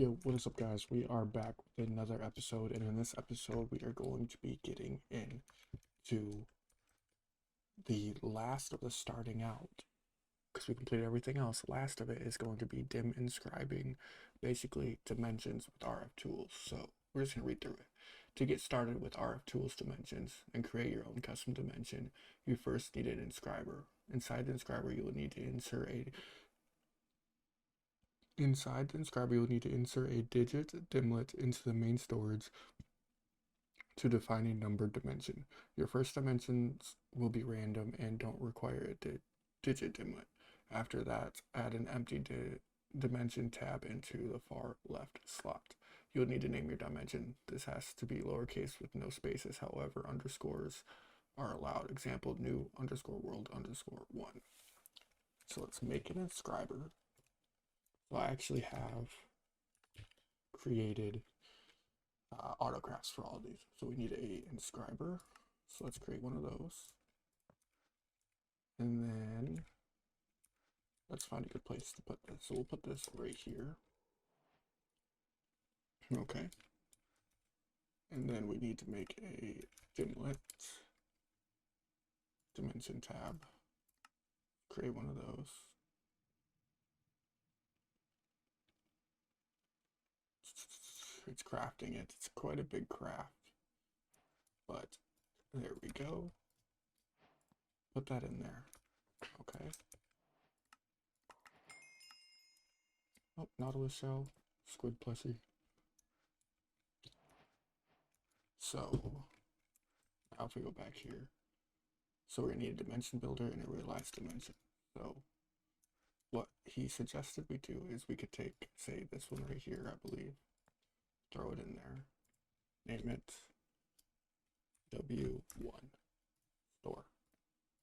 Yo, what is up, guys? We are back with another episode, and in this episode, we are going to be getting into the last of the starting out because we completed everything else. Last of it is going to be dim inscribing, basically dimensions with RFTOOLS. So we're just gonna read through it. To get started with RFTOOLS dimensions and create your own custom dimension, you first need an inscriber. Inside the inscriber, you will need to insert a Inside the inscriber, you'll need to insert a digit dimlet into the main storage to define a numbered dimension. Your first dimensions will be random and don't require a digit dimlet. After that, add an empty dimension tab into the far left slot. You'll need to name your dimension. This has to be lowercase with no spaces, however, underscores are allowed. Example, new underscore world underscore 1. So let's make an inscriber. So I actually have created autographs for all of these. So we need a inscriber. So let's create one of those. And then let's find a good place to put this. So we'll put this right here. Okay. And then we need to make a dimlet dimension tab. Create one of those. It's crafting it. It's quite a big craft. But there we go. Put that in there. Okay. Oh, nautilus shell, squid plushie. So now if we go back here, so we're gonna need a dimension builder and a realized dimension. So what he suggested we do is we could take, say, this one right here, I believe, throw it in there, name it W1 store.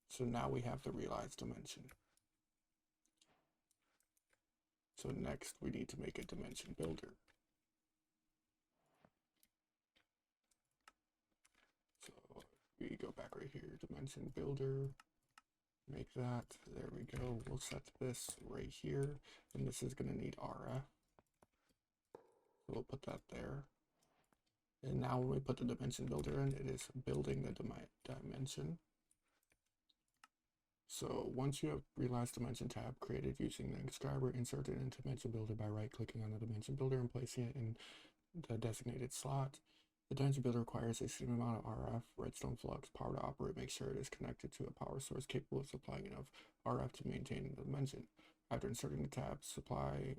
So now we have the realized dimension. So next we need to make a dimension builder. So we go back right here, dimension builder, make that, there we go. We'll set this right here, and this is gonna need RF. So we'll put that there. And now when we put the dimension builder in, it is building the dimension. So once you have realized dimension tab created using the inscriber, insert it into dimension builder by right clicking on the dimension builder and placing it in the designated slot. The dimension builder requires a certain amount of RF, redstone flux, power to operate. Make sure it is connected to a power source capable of supplying enough RF to maintain the dimension. After inserting the tab, supplying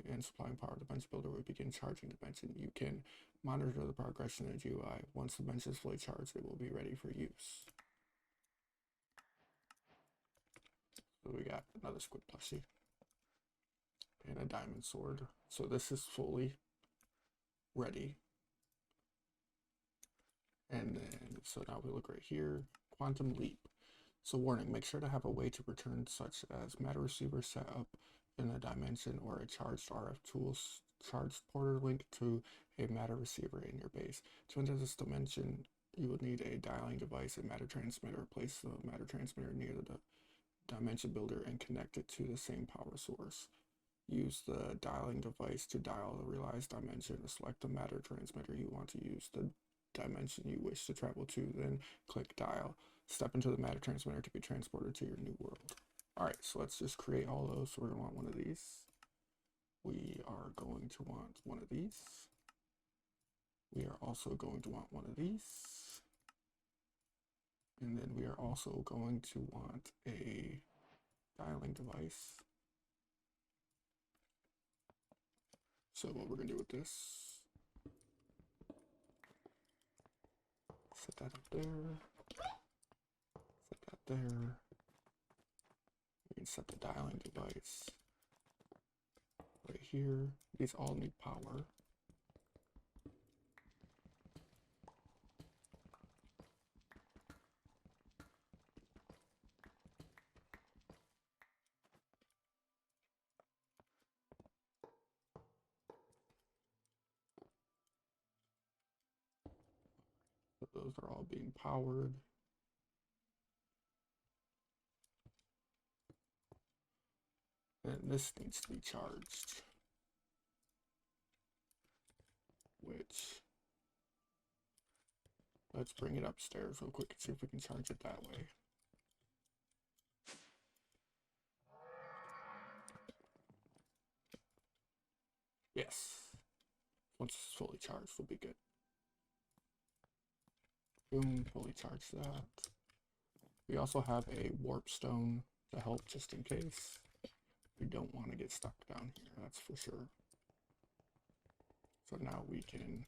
power, the dimension builder will begin charging the dimension. You can monitor the progression in the GUI. Once the dimension is fully charged, it will be ready for use. So we got another squid plushie and a diamond sword. So this is fully ready. And then, so now we look right here, quantum leap. So warning, make sure to have a way to return such as matter receiver set up in a dimension or a charged RFTOOLS charged porter link to a matter receiver in your base. To enter this dimension, you will need a dialing device and matter transmitter. Place the matter transmitter near the dimension builder and connect it to the same power source. Use the dialing device to dial the realized dimension. Select the matter transmitter you want to use, the dimension you wish to travel to, then click dial. Step into the matter transmitter to be transported to your new world. All right, so let's just create all those. So we're gonna want one of these. We are going to want one of these. We are also going to want one of these. And then we are also going to want a dialing device. So what we're gonna do with this, set that up there, set that there. We can set the dialing device right here. These all need power. Those are all being powered. And this needs to be charged. switch. Let's bring it upstairs real quick and see if we can charge it that way. Yes. Once it's fully charged, we'll be good. Boom, fully charged that. We also have a warp stone to help just in case. We don't want to get stuck down here, that's for sure. So now we can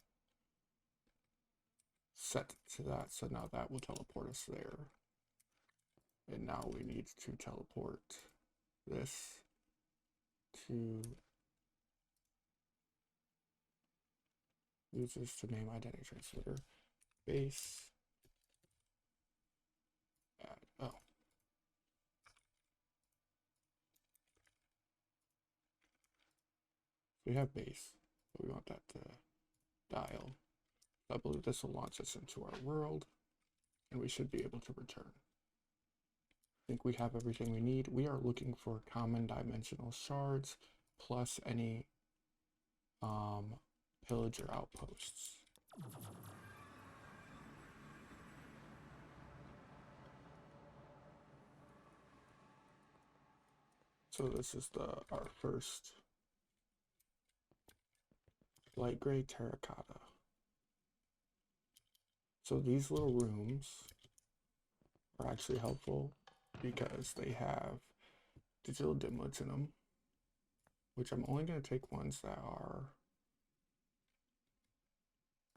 set to that, so now that will teleport us there. And now we need to teleport this to users to name identity transmitter base. Oh. We have base, but we want that to dial. I believe this will launch us into our world, and we should be able to return. I think we have everything we need. We are looking for common dimensional shards, plus any pillager outposts. So this is our first light gray terracotta. So these little rooms are actually helpful because they have digital dimlets in them, which I'm only going to take ones that are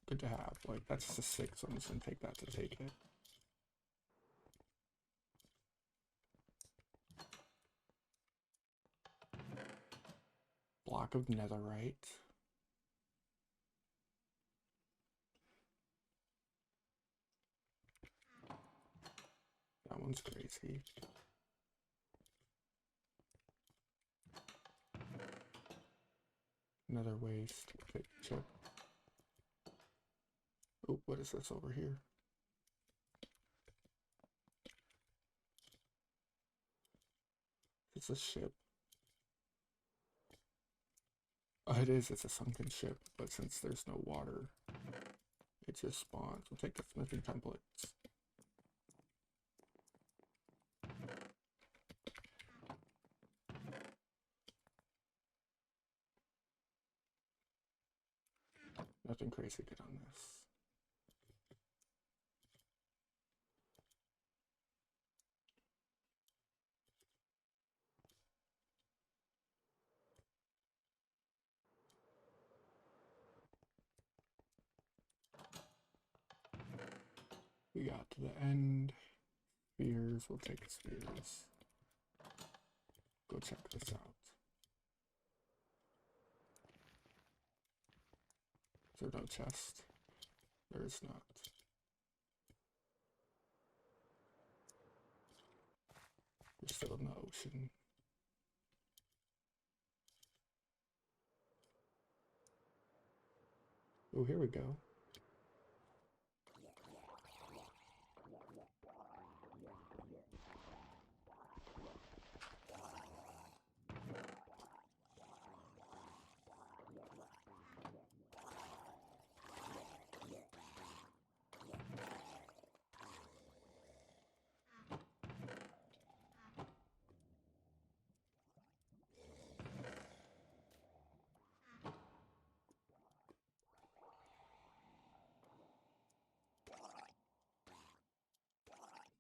good to have. Like that's just a 6, so I'm just going to take that to take it. Block of netherite. That one's crazy. Another waste. Okay, check. Oh, what is this over here? It's a ship. Oh, it is. It's a sunken ship, but since there's no water, it just spawns. We'll take the smithing templates. Nothing crazy good on this. We got to the end. Spears, we'll take spears. Go check this out. Is there no chest? There is not. We're still in the ocean. Oh, here we go.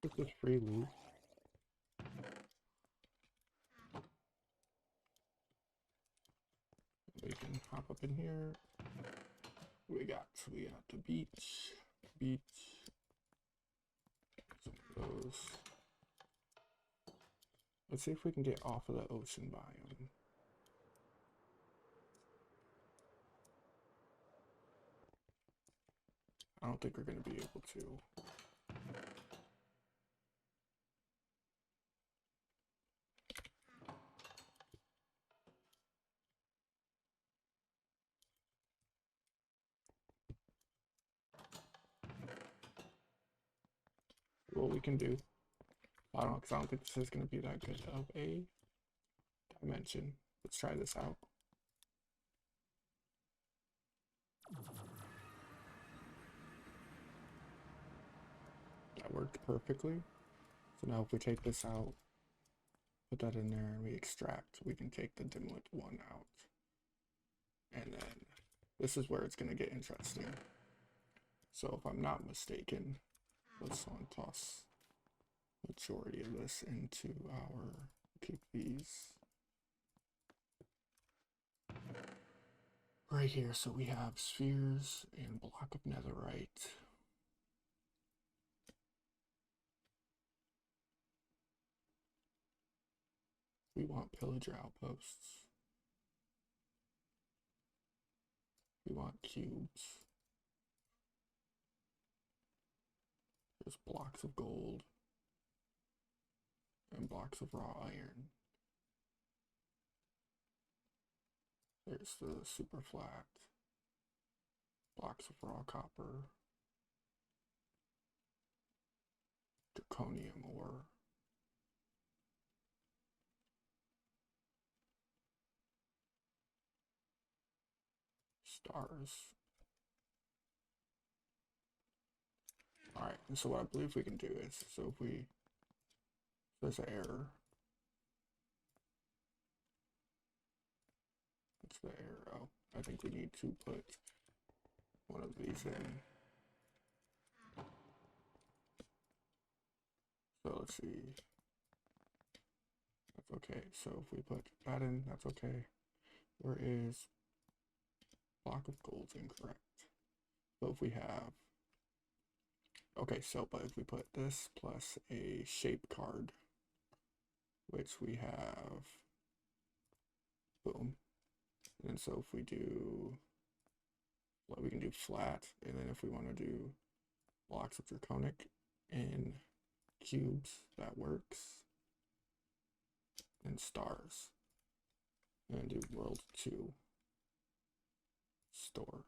This is free loot. We can hop up in here. We got the beach. Some of those. Let's see if we can get off of the ocean biome. I don't think we're going to be able to. What we can do, I don't know, because I don't think this is going to be that good of a dimension. Let's try this out. that worked perfectly. So now if we take this out, put that in there, and we extract, we can take the dimwit one out. And then this is where it's going to get interesting. So if I'm not mistaken, let's toss majority of this into our, keep these right here. So we have spheres and block of netherite. We want pillager outposts. We want cubes. There's blocks of gold and blocks of raw iron. There's the super flat, blocks of raw copper, draconium ore, stars. All right, and so what I believe we can do is, so if we, there's an error. What's the error? Oh, I think we need to put one of these in. So let's see. That's okay. So if we put that in, that's okay. Where is block of gold's incorrect? But if we have, okay, so but if we put this plus a shape card, which we have, boom. And so if we do, well, we can do flat, and then if we want to do blocks of draconic and cubes, that works. And stars. And do world 2 store.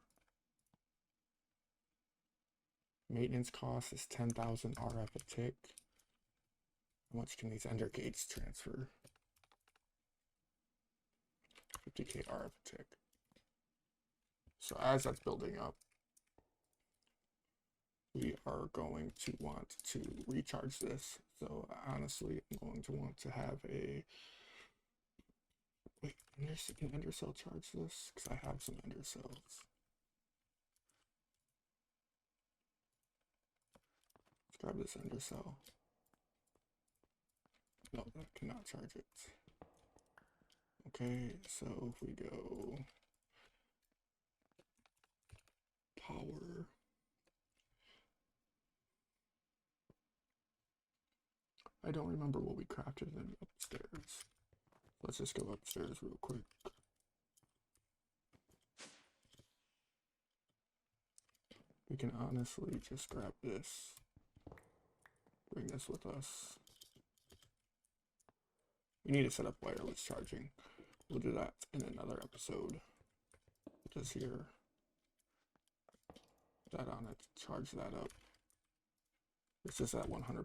Maintenance cost is 10,000 RF a tick. How much can these ender gates transfer? 50k RF a tick. So as that's building up, we are going to want to recharge this. So honestly, I'm going to want to have a, wait, can ender cell charge this? Because I have some ender cells. Let's grab this ender cell. No, that cannot charge it. Okay, so if we go power, I don't remember what we crafted in upstairs. Let's just go upstairs real quick. We can honestly just grab this, bring this with us. We need to set up wireless charging. We'll do that in another episode. Just here, put that on it, charge that up. This is at 100%.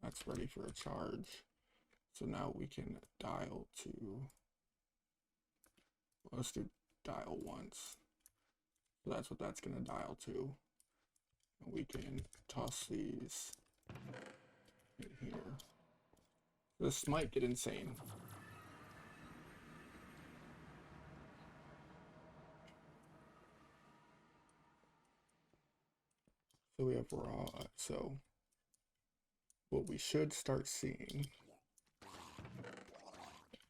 That's ready for a charge. So now we can dial to, well, let's do dial once. So that's what that's gonna dial to. And we can toss these in here. This might get insane. So we have raw, so what we should start seeing,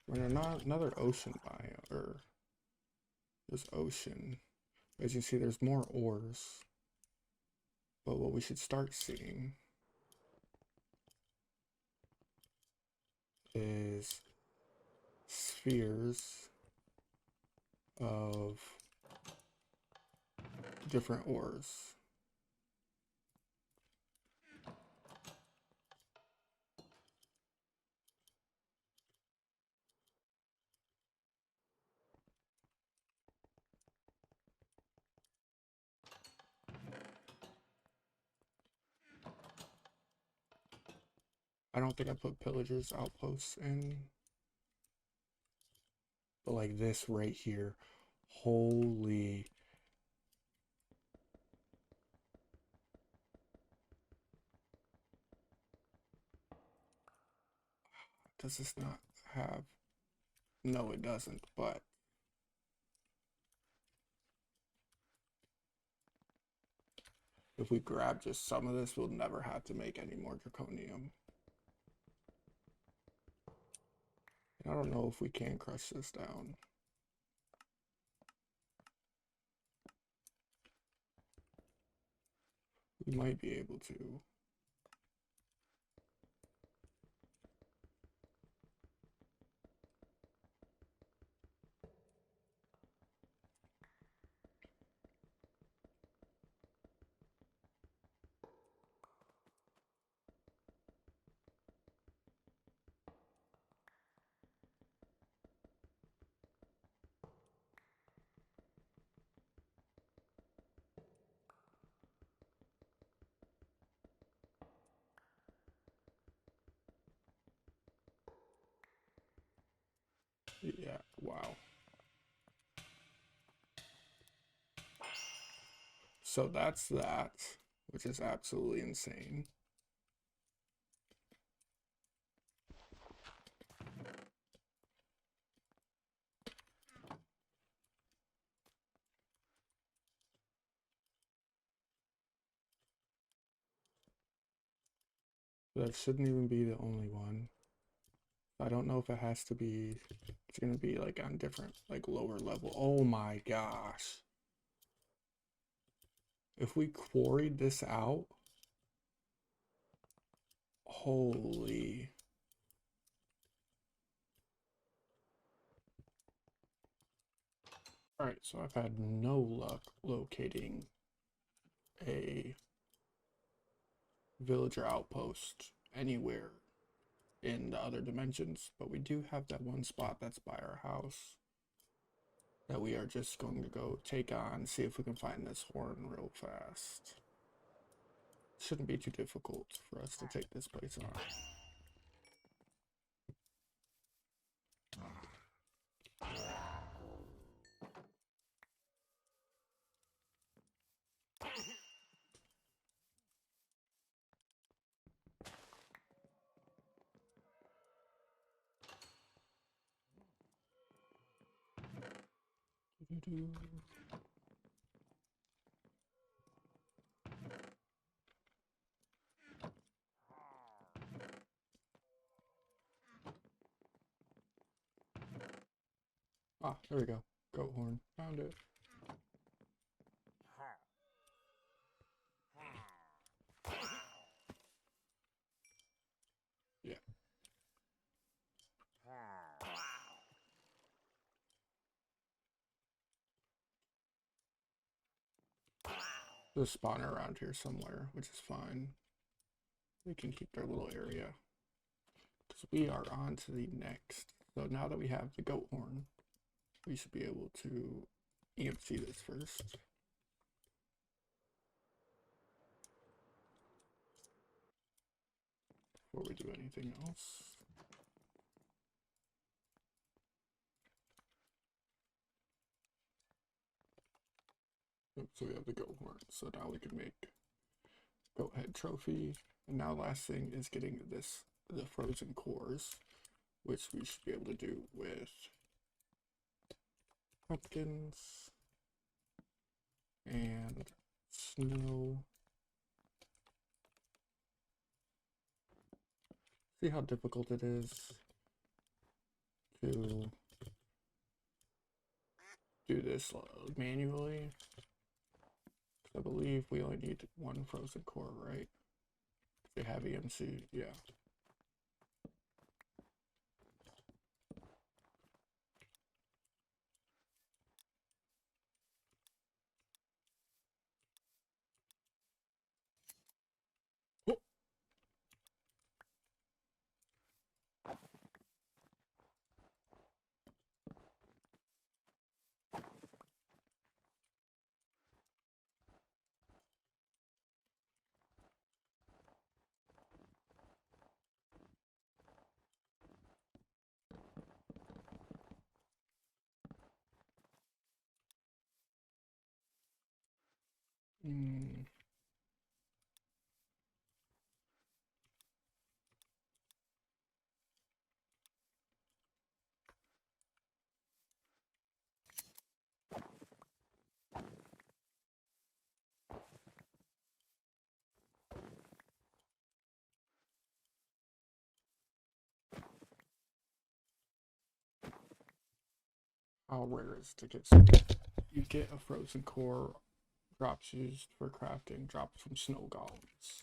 we're in another ocean biome, or this ocean, as you see there's more ores, but what we should start seeing is spheres of different ores. I don't think I put pillagers outposts in, but like this right here, holy. does this not have? No, it doesn't, but if we grab just some of this, we'll never have to make any more draconium. I don't know if we can crush this down. We might be able to. Yeah, wow. So that's that, which is absolutely insane. That shouldn't even be the only one. I don't know if it has to be, it's gonna be like on different, like lower level. Oh my gosh. If we quarried this out, holy. All right, so I've had no luck locating a villager outpost anywhere in the other dimensions, but we do have that one spot that's by our house that we are just going to go take on, see if we can find this horn real fast. Shouldn't be too difficult for us to take this place on. Ah, there we go. Goat horn. Found it. Yeah. There's a spawner around here somewhere, which is fine. They can keep their little area. Because we are on to the next. So now that we have the goat horn, we should be able to EMC this first. Before we do anything else. So we have the goat horn. So now we can make goat head trophy. And now last thing is getting the frozen cores, which we should be able to do with pumpkins and snow. See how difficult it is to do this manually. I believe we only need one frozen core, right? They have EMC, yeah. Oh. how rare is it to get some? You get a frozen core, drops used for crafting, drops from snow golems.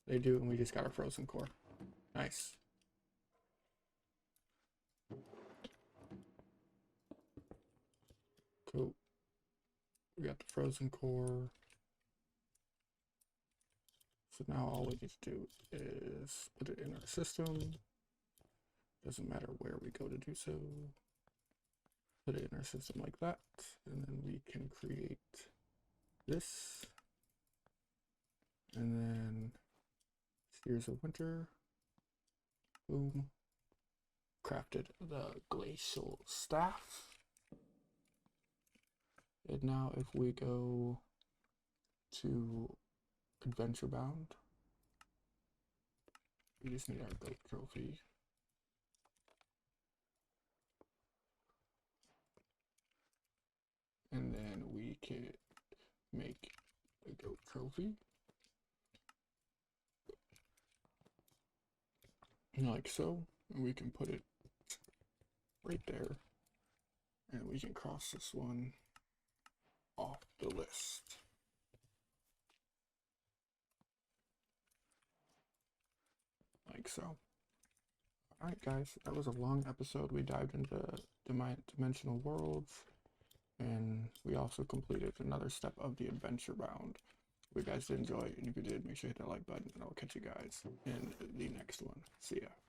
They do, and we just got a frozen core. Nice. Cool. We got the frozen core. So now all we need to do is put it in our system. Doesn't matter where we go to do so. Put it in our system like that, and then we can create this. And then Spheres of Winter. Boom. Crafted the glacial staff. And now if we go to Adventure Bound, we just need our goat trophy. And then we can make a goat trophy. Like so. And we can put it right there. And we can cross this one off the list. Like so. Alright guys, that was a long episode. We dived into dimensional worlds, and we also completed another step of the Adventure Bound. If you guys did enjoy, and if you did, make sure you hit that like button, and I'll catch you guys in the next one. See ya.